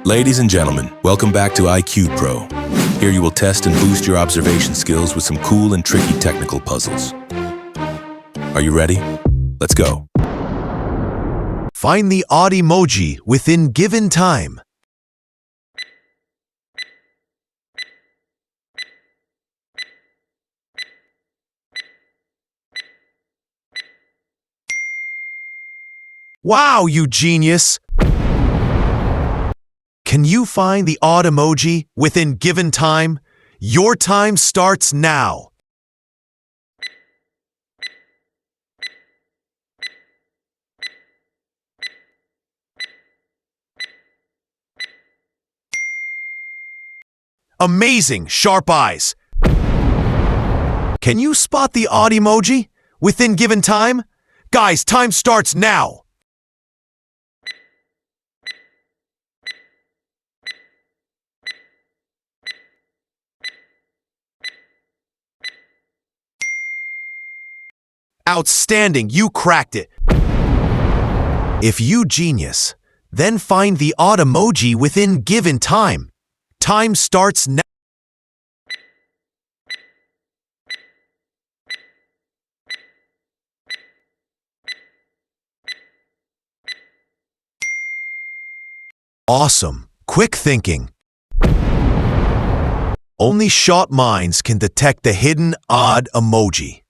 Ladies and gentlemen, welcome back to IQ Pro. Here you will test and boost your observation skills with some cool and tricky technical puzzles. Are you ready? Let's go. Find the odd emoji within given time. Wow, you genius! Can you find the odd emoji within given time? Your time starts now. Amazing, sharp eyes! Can you spot the odd emoji within given time? Guys, time starts now! Outstanding, you cracked it! If you genius, then find the odd emoji within given time. Time starts now. Awesome, quick thinking. Only sharp minds can detect the hidden odd emoji.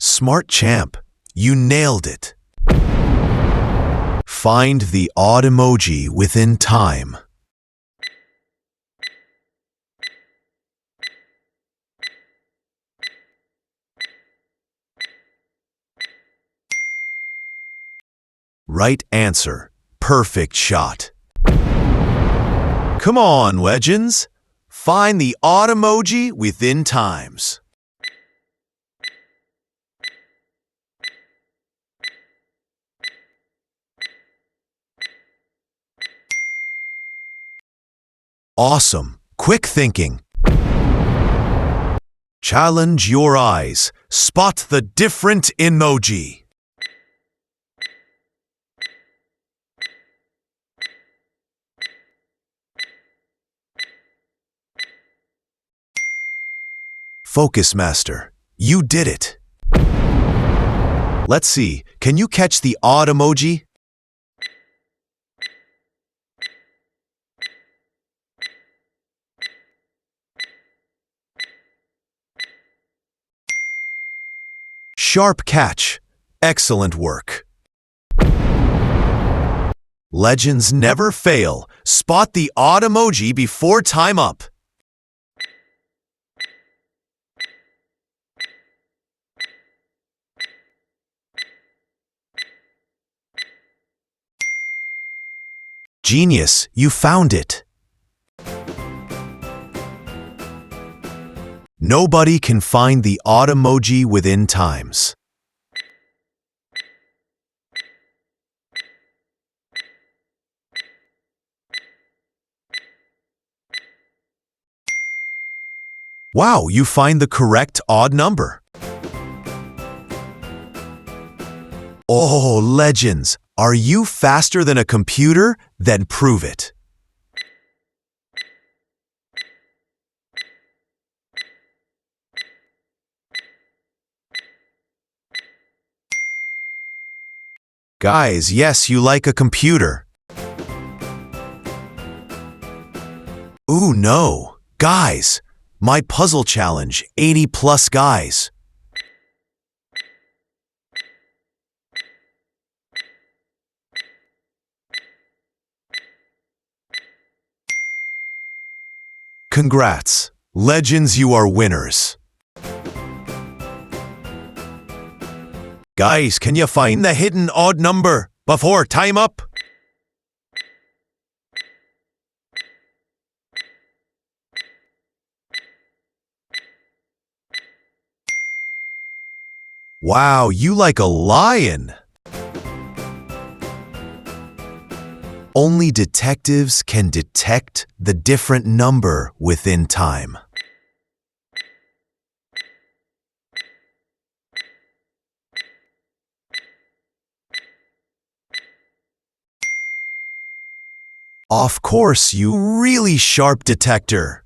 Smart champ, you nailed it. Find the odd emoji within time. Right answer. Perfect shot. Come on, legends. Find the odd emoji within times. Awesome. Quick thinking. Challenge your eyes. Spot the different emoji. Focus Master, you did it. Let's see, can you catch the odd emoji? Sharp catch. Excellent work. Legends never fail. Spot the odd emoji before time up. Genius, you found it. Nobody can find the odd emoji within times. Wow, you find the correct odd number. Oh, legends, are you faster than a computer? Then prove it. Guys, yes, you like a computer. Ooh, no. Guys, my puzzle challenge, 80 plus guys. Congrats. Legends, you are winners. Guys, can you find the hidden odd number before time up? Wow, you like a lion. Only detectives can detect the different number within time. Of course, you really sharp detector.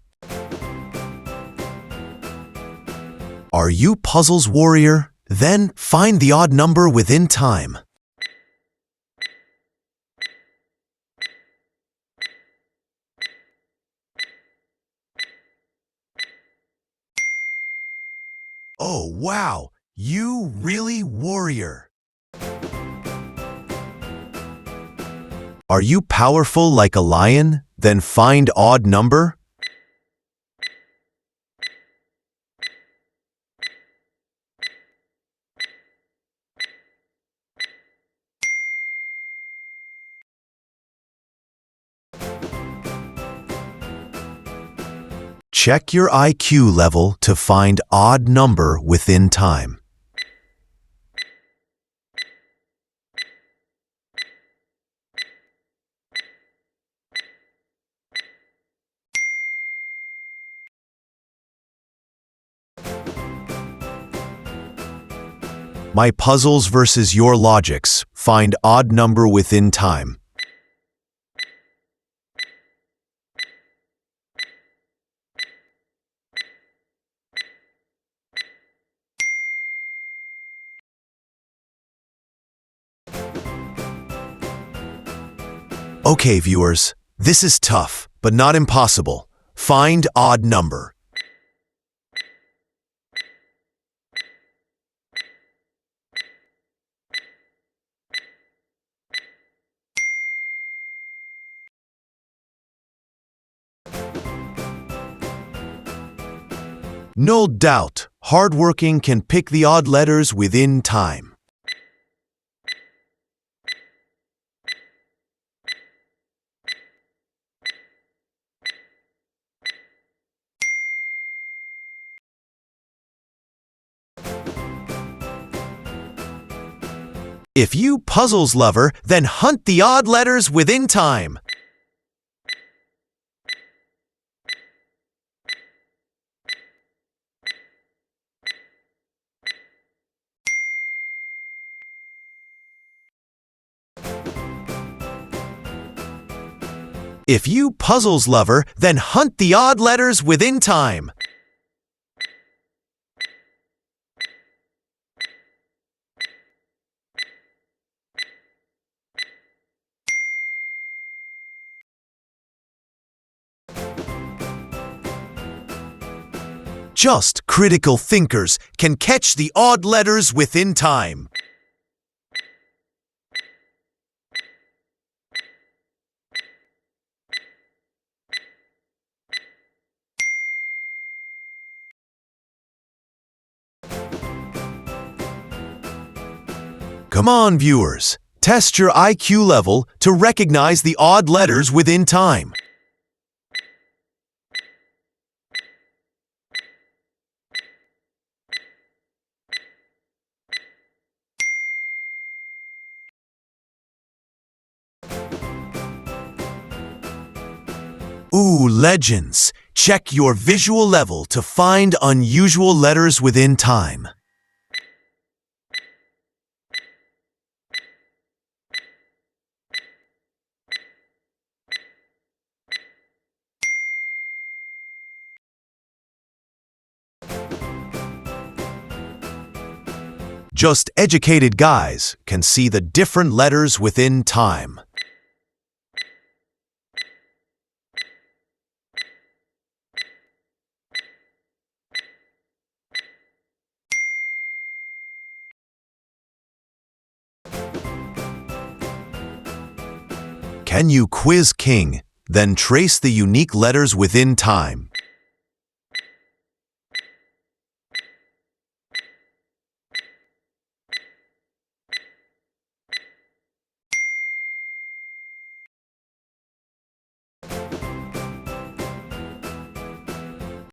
Are you puzzles warrior? Then find the odd number within time. Oh, wow! You really warrior! Are you powerful like a lion? Then find odd number. Check your IQ level to find odd number within time. My puzzles versus your logics. Find odd number within time. Okay, viewers, this is tough, but not impossible. Find odd number. No doubt, hardworking can pick the odd letters within time. If you puzzles lover, then hunt the odd letters within time. If you puzzles lover, then hunt the odd letters within time. Just critical thinkers can catch the odd letters within time. Come on, viewers. Test your IQ level to recognize the odd letters within time. Ooh, legends! Check your visual level to find unusual letters within time. Just educated guys can see the different letters within time. Can you quiz King, then trace the unique letters within time?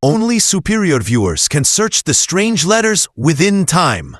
Only superior viewers can search the strange letters within time.